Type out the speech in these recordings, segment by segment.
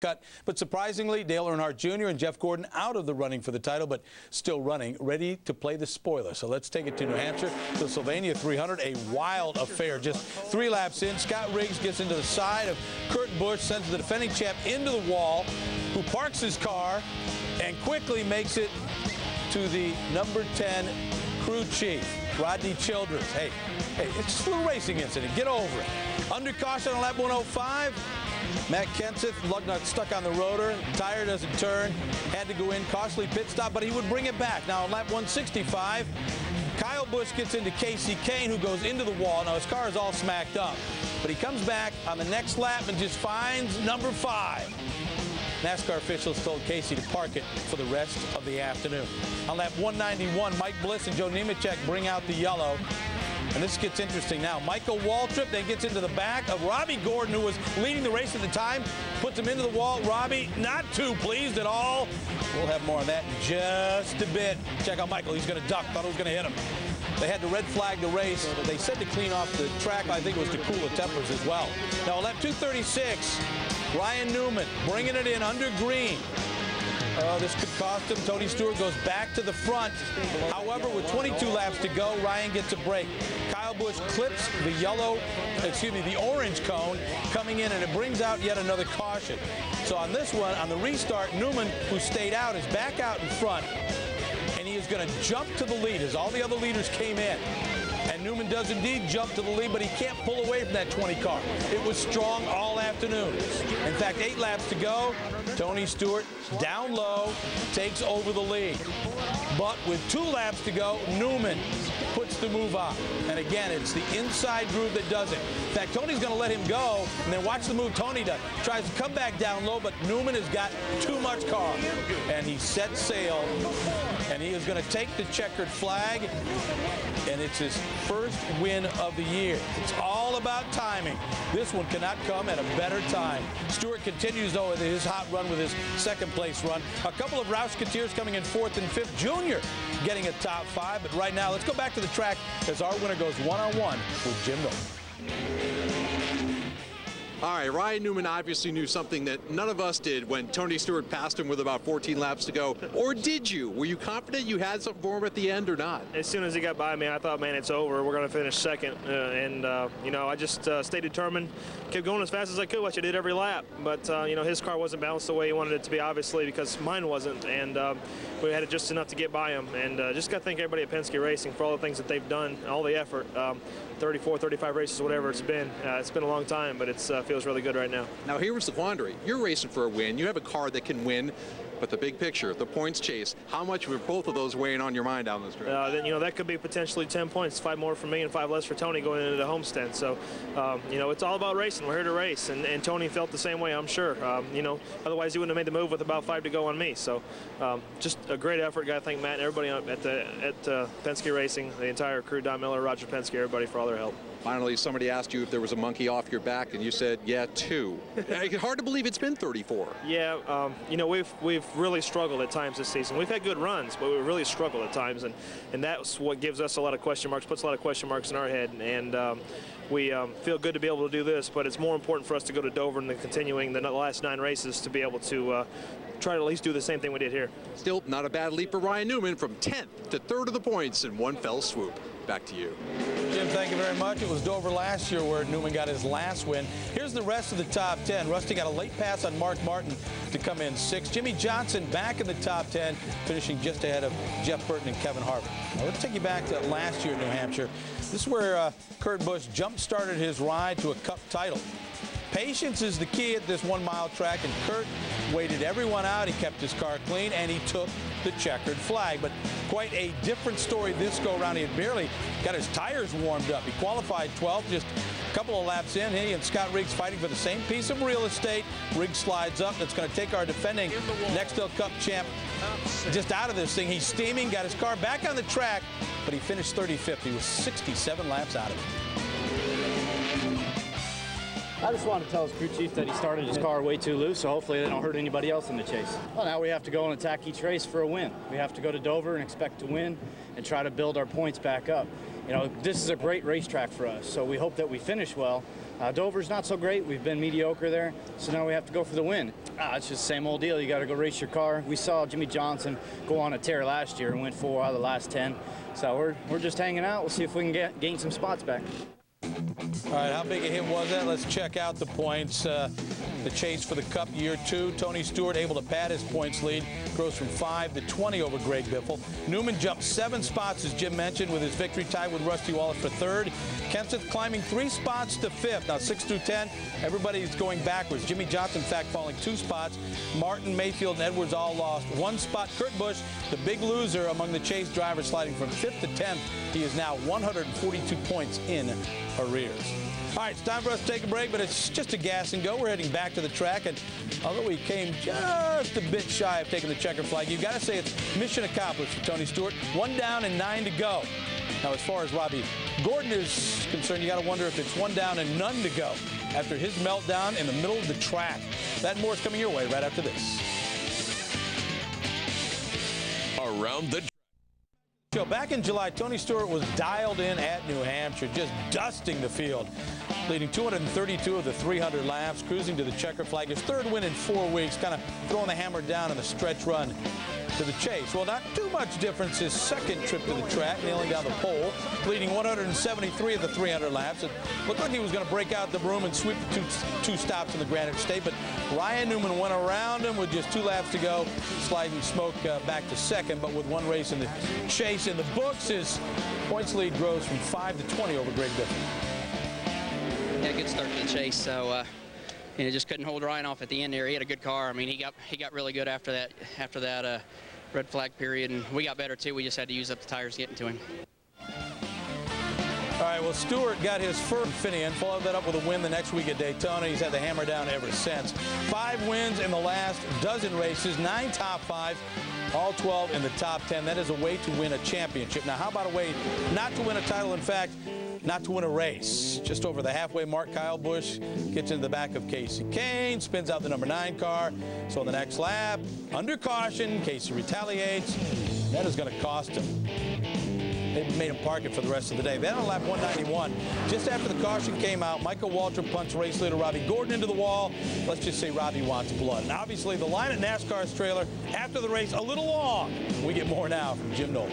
cut. But surprisingly, Dale Earnhardt Jr. and Jeff Gordon out of the running for the title, but still running, ready to play the spoiler. So let's take it to New Hampshire, the Sylvania 300, a wild affair. Just 3 laps in, Scott Riggs gets into the side of Kurt Busch, sends the defending champ into the wall, who parks his car and quickly makes it to the number 10 crew chief, Rodney Childress. Hey, it's just a little racing incident. Get over it. Under caution on lap 105. Matt Kenseth, lug nut stuck on the rotor, tire doesn't turn, had to go in, costly pit stop, but he would bring it back. Now on lap 165, Kyle Busch gets into Casey Kane, who goes into the wall. Now his car is all smacked up, but he comes back on the next lap and just finds number 5. NASCAR officials told Casey to park it for the rest of the afternoon. On lap 191, Mike Bliss and Joe Nemechek bring out the yellow. And this gets interesting now. Michael Waltrip then gets into the back of Robbie Gordon, who was leading the race at the time, puts him into the wall. Robbie not too pleased at all. We'll have more on that in just a bit. Check out Michael. He's going to duck. Thought it was going to hit him. They had to red flag the race. They said to clean off the track. I think it was to cool the tempers as well. Now, on lap 236, Ryan Newman bringing it in under green. This could cost him. Tony Stewart goes back to the front. However, with 22 laps to go, Ryan gets a break. Kyle Busch clips the orange cone coming in, and it brings out yet another caution. So on this one, on the restart, Newman, who stayed out, is back out in front, and he is going to jump to the lead as all the other leaders came in. And Newman does indeed jump to the lead, but he can't pull away from that 20 car. It was strong all afternoon. In fact, 8 laps to go. Tony Stewart, down low, takes over the lead. But with 2 laps to go, Newman puts the move on. And again, it's the inside groove that does it. In fact, Tony's going to let him go, and then watch the move Tony does. Tries to come back down low, but Newman has got too much car. And he sets sail, and he is going to take the checkered flag, and it's his first win of the year. It's all about timing. This one cannot come at a better time. Stewart continues, though, with his hot run with his second-place run. A couple of Roush-Keteers coming in 4th and 5th. Junior getting a top 5. But right now, let's go back to the track as our winner goes one-on-one with Jim Miller. All right, Ryan Newman obviously knew something that none of us did when Tony Stewart passed him with about 14 laps to go. Or did you? Were you confident you had something for him at the end or not? As soon as he got by me, I thought, man, it's over. We're going to finish second. I just stayed determined, kept going as fast as I could, which I did every lap. But, his car wasn't balanced the way he wanted it to be, obviously, because mine wasn't. And we had just enough to get by him. And just got to thank everybody at Penske Racing for all the things that they've done, all the effort. 34, 35 races, whatever it's been. It's been a long time, but it feels really good right now. Now, here was the quandary. You're racing for a win. You have a car that can win, but the big picture, the points chase, how much were both of those weighing on your mind down the stretch? That could be potentially 10 points, 5 more for me and 5 less for Tony going into the homestand. So, it's all about racing. We're here to race, and Tony felt the same way, I'm sure. Otherwise he wouldn't have made the move with about 5 to go on me. So, just a great effort. Got to thank Matt and everybody at Penske Racing, the entire crew, Don Miller, Roger Penske, everybody for all their help. Finally, somebody asked you if there was a monkey off your back, and you said, yeah, 2. Hard to believe it's been 34. Yeah, we've really struggled at times this season. We've had good runs, but we've really struggled at times, and that's what gives us a lot of question marks, puts a lot of question marks in our head, and we feel good to be able to do this, but it's more important for us to go to Dover and then continuing the last 9 races to be able to try to at least do the same thing we did here. Still not a bad leap for Ryan Newman from 10th to 3rd of the points in one fell swoop. Back to you. Jim, thank you very much. It was Dover last year where Newman got his last win. Here's the rest of the top 10. Rusty got a late pass on Mark Martin to come in 6th. Jimmy Johnson back in the top 10, finishing just ahead of Jeff Burton and Kevin Harvick. Now, let's take you back to last year in New Hampshire. This is where Kurt Busch jump-started his ride to a Cup title. Patience is the key at this 1-mile track, and Kurt waited everyone out. He kept his car clean, and he took the checkered flag. But quite a different story this go-around. He had barely got his tires warmed up. He qualified 12th, just a couple of laps in. He and Scott Riggs fighting for the same piece of real estate. Riggs slides up. That's going to take our defending Nextel Cup champ just out of this thing. He's steaming, got his car back on the track, but he finished 35th. He was 67 laps out of it. I just wanted to tell his crew chief that he started his car way too loose, so hopefully they don't hurt anybody else in the chase. Well, now we have to go and attack each race for a win. We have to go to Dover and expect to win and try to build our points back up. This is a great racetrack for us, so we hope that we finish well, Dover's not so great. We've been mediocre there, so now we have to go for the win. It's just the same old deal. You got to go race your car. We saw Jimmy Johnson go on a tear last year and win 4 out of the last 10. So we're just hanging out. We'll see if we can gain some spots back. All right, how big a hit was that? Let's check out the points. The chase for the Cup year 2. Tony Stewart able to pad his points lead. Grows from 5 to 20 over Greg Biffle. Newman jumped 7 spots, as Jim mentioned, with his victory tied with Rusty Wallace for 3rd. Kenseth climbing 3 spots to 5th. Now 6 through 10, everybody's going backwards. Jimmy Johnson, in fact, falling 2 spots. Martin, Mayfield, and Edwards all lost 1 spot. Kurt Busch, the big loser among the Chase drivers, sliding from 5th to 10th. He is now 142 points in arrears. All right, it's time for us to take a break, but it's just a gas and go. We're heading back to the track, and although we came just a bit shy of taking the checker flag, you've got to say it's mission accomplished for Tony Stewart. 1 down and 9 to go. Now, as far as Robbie Gordon is concerned, you got to wonder if it's 1 down and none to go after his meltdown in the middle of the track. That and more is coming your way right after this. Around the So back in July, Tony Stewart was dialed in at New Hampshire, just dusting the field, leading 232 of the 300 laps, cruising to the checker flag. His 3rd win in 4 weeks, kind of throwing the hammer down in the stretch run to the chase. Well, not too much difference his 2nd trip to the track, nailing down the pole, leading 173 of the 300 laps. It looked like he was going to break out the broom and sweep the two stops in the Granite State, but Ryan Newman went around him with just 2 laps to go, sliding smoke back to 2nd, but with 1 race in the chase in the books, his points lead grows from 5 to 20 over Greg Biffle. Yeah, good start to the chase. So just couldn't hold Ryan off at the end there. He had a good car. I mean, he got really good after that red flag period, and we got better too. We just had to use up the tires getting to him. All right, well, Stewart got his first Finian, followed that up with a win the next week at Daytona. He's had the hammer down ever since. 5 wins in the last dozen races, 9 top 5, all 12 in the top 10. That is a way to win a championship. Now, how about a way not to win a title? In fact, not to win a race. Just over the halfway mark, Kyle Busch gets into the back of Casey Kane, spins out the number 9 car. So on the next lap, under caution, Casey retaliates. That is going to cost him. They made him park it for the rest of the day. Then on lap 191, just after the caution came out, Michael Waltrip punched race leader Robbie Gordon into the wall. Let's just say Robbie wants blood. And obviously, the line at NASCAR's trailer after the race, a little long. We get more now from Jim Nolan.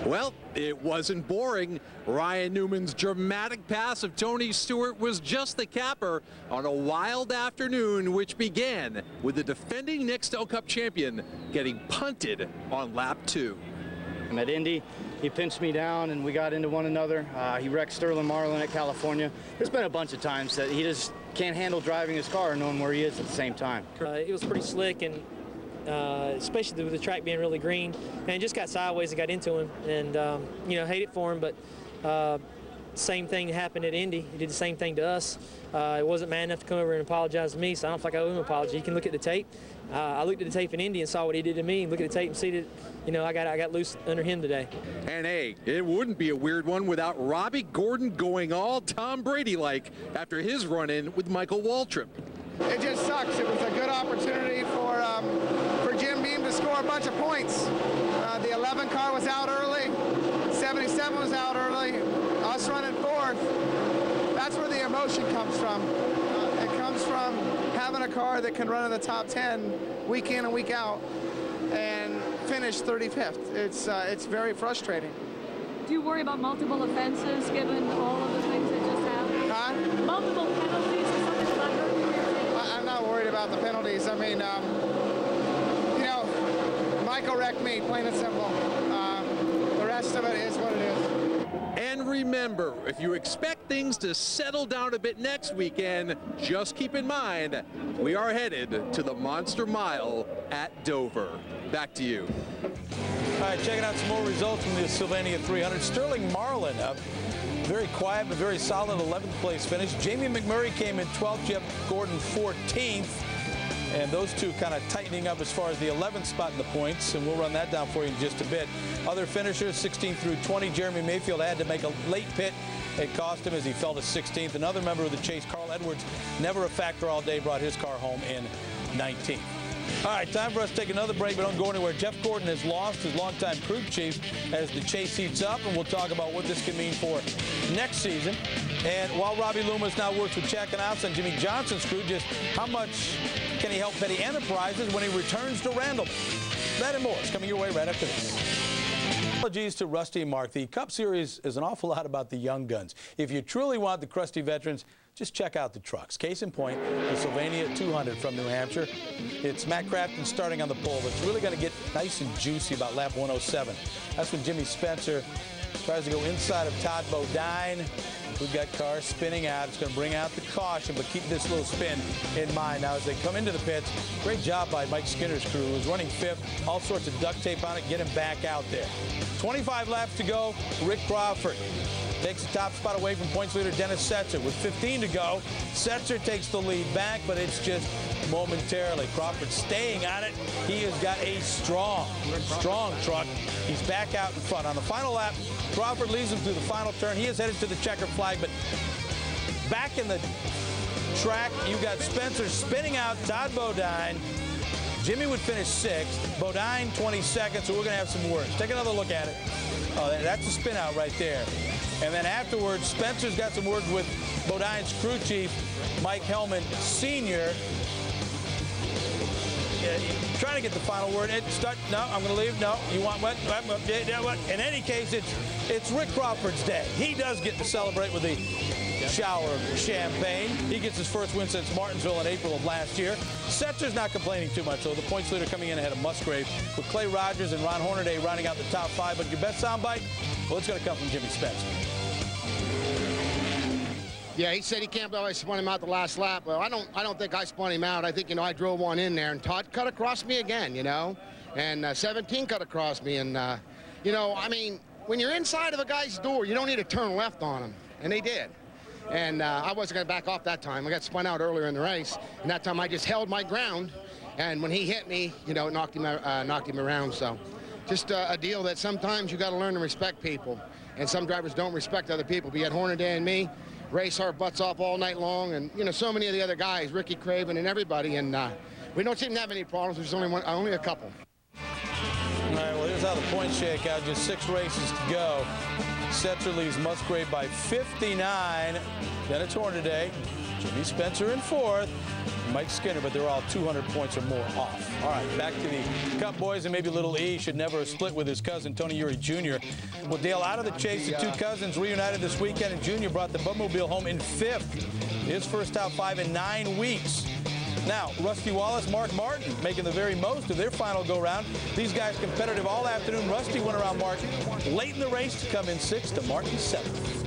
Well, it wasn't boring. Ryan Newman's dramatic pass of Tony Stewart was just the capper on a wild afternoon, which began with the defending Nextel Cup champion getting punted on lap 2. At Indy, he pinched me down and we got into one another. He wrecked Sterling Marlin at California. There's been a bunch of times that he just can't handle driving his car and knowing where he is at the same time. It was pretty slick, and especially with the track being really green, and just got sideways and got into him, and hate it for him, but same thing happened at Indy. He did the same thing to us. He wasn't man enough to come over and apologize to me, so I don't feel like I owe him an apology. You can look at the tape. I looked at the tape in Indy and saw what he did to me, and look at the tape and see that, I got loose under him today. And hey, it wouldn't be a weird one without Robbie Gordon going all Tom Brady-like after his run-in with Michael Waltrip. It just sucks. It was a good opportunity for Jim Beam to score a bunch of points. The 11 car was out early, 77 was out early, us running 4th. That's where the emotion comes from. It comes from having a car that can run in the top 10 week in and week out and finish 35th. It's very frustrating. Do you worry about multiple offenses given all of the things that just happened? Huh? Multiple penalties or something like that? I'm not worried about the penalties. I mean, Michael wrecked me, plain and simple. The rest of it is what it is. And remember, if you expect things to settle down a bit next weekend, just keep in mind, we are headed to the Monster Mile at Dover. Back to you. All right, checking out some more results from the Sylvania 300. Sterling Marlin, very quiet but very solid 11th place finish. Jamie McMurray came in 12th, Jeff Gordon 14th. And those two kind of tightening up as far as the 11th spot in the points, and we'll run that down for you in just a bit. Other finishers, 16 through 20. Jeremy Mayfield had to make a late pit. It cost him as he fell to 16th. Another member of the chase, Carl Edwards, never a factor all day, brought his car home in 19th. All right, time for us to take another break, but don't go anywhere. Jeff Gordon has lost his longtime crew chief as the chase heats up, and we'll talk about what this can mean for next season. And while Robbie Loomis now works with Chad Knaus and Jimmy Johnson's crew, just how much can he help Petty Enterprises when he returns to Randall? That and more is coming your way right after this. Apologies to Rusty and Mark. The Cup Series is an awful lot about the young guns. If you truly want the crusty veterans, just check out the trucks. Case in point, the Sylvania 200 from New Hampshire. It's Matt Crafton starting on the pole, but it's really going to get nice and juicy about lap 107. That's when Jimmy Spencer tries to go inside of Todd Bodine. We've got cars spinning out. It's going to bring out the caution, but keep this little spin in mind. Now, as they come into the pits, great job by Mike Skinner's crew, who's running fifth, all sorts of duct tape on it, get him back out there. 25 laps to go. Rick Crawford takes the top spot away from points leader Dennis Setzer. With 15 to go, Setzer takes the lead back, but it's just momentarily. Crawford staying on it. He has got a strong truck. He's back out in front. On the final lap, Crawford leads him through the final turn. He is headed to the checkered flag, but back in the track, you got Spencer spinning out Todd Bodine. Jimmy would finish 6th, Bodine 22nd, so we're going to have some words. Take another look at it. Oh, that's a spin out right there. And then afterwards, Spencer's got some words with Bodine's crew chief, Mike Hellman Sr. Trying to get the final word. No, I'm going to leave. No, you want what? In any case, it's Rick Crawford's day. He does get to celebrate with a shower of champagne. He gets his first win since Martinsville in April of last year. Setzer's not complaining too much, though. The points leader coming in ahead of Musgrave with Clay Rogers and Ron Hornaday rounding out the top 5. But your best soundbite? Well, it's going to come from Jimmy Spencer. Yeah, he said he can't believe I spun him out the last lap. Well, I don't think I spun him out. I think, I drove one in there, and Todd cut across me again, and 17 cut across me. And, I mean, when you're inside of a guy's door, you don't need to turn left on him, and they did. And I wasn't going to back off that time. I got spun out earlier in the race, and that time I just held my ground, and when he hit me, it knocked him around. So just a deal that sometimes you got to learn to respect people, and some drivers don't respect other people. But yet Hornaday and me race our butts off all night long, and so many of the other guys, Ricky Craven and everybody, and we don't seem to have any problems. There's only a couple. All right, well, here's how the points shake out. Just 6 races to go. Setzer leads Musgrave by 59. Then it's Hornaday. Jimmy Spencer in 4th. Mike Skinner, but they're all 200 points or more off. All right, back to the Cup boys, and maybe little E should never have split with his cousin, Tony Eury Jr. Well, Dale, out of the chase, the two cousins reunited this weekend, and Junior brought the Bubmobile home in 5th. His first top 5 in 9 weeks. Now, Rusty Wallace, Mark Martin making the very most of their final go-round. These guys competitive all afternoon. Rusty went around Mark late in the race to come in 6th to Martin 7th.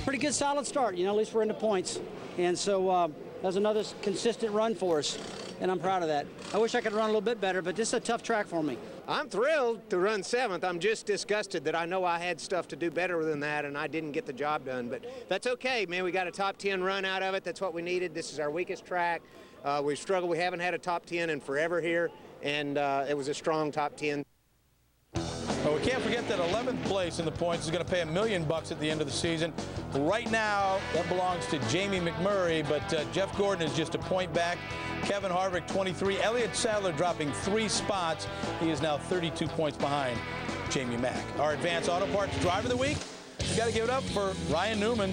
Pretty good solid start, at least we're into points. And so that was another consistent run for us, and I'm proud of that. I wish I could run a little bit better, but this is a tough track for me. I'm thrilled to run 7th. I'm just disgusted that I know I had stuff to do better than that, and I didn't get the job done. But that's okay, man. We got a top 10 run out of it. That's what we needed. This is our weakest track. We've struggled. We haven't had a top 10 in forever here, and it was a strong top 10. Well, we can't forget that 11th place in the points is going to pay $1 million at the end of the season. Right now, that belongs to Jamie McMurray, but Jeff Gordon is just a point back. Kevin Harvick, 23. Elliott Sadler dropping 3 spots. He is now 32 points behind Jamie Mack. Our Advance Auto Parts Driver of the Week, we got to give it up for Ryan Newman,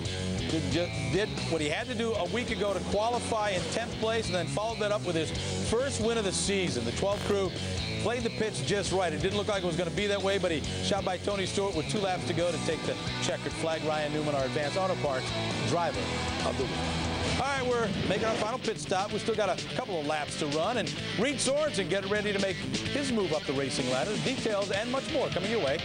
who did what he had to do a week ago to qualify in 10th place and then followed that up with his first win of the season. The 12 crew played the pits just right. It didn't look like it was going to be that way, but he shot by Tony Stewart with 2 laps to go to take the checkered flag. Ryan Newman, our Advance Auto Parts Driver of the Week. All right, we're making our final pit stop. We still got a couple of laps to run, and Reed Sorensen getting ready to make his move up the racing ladder. Details and much more coming your way.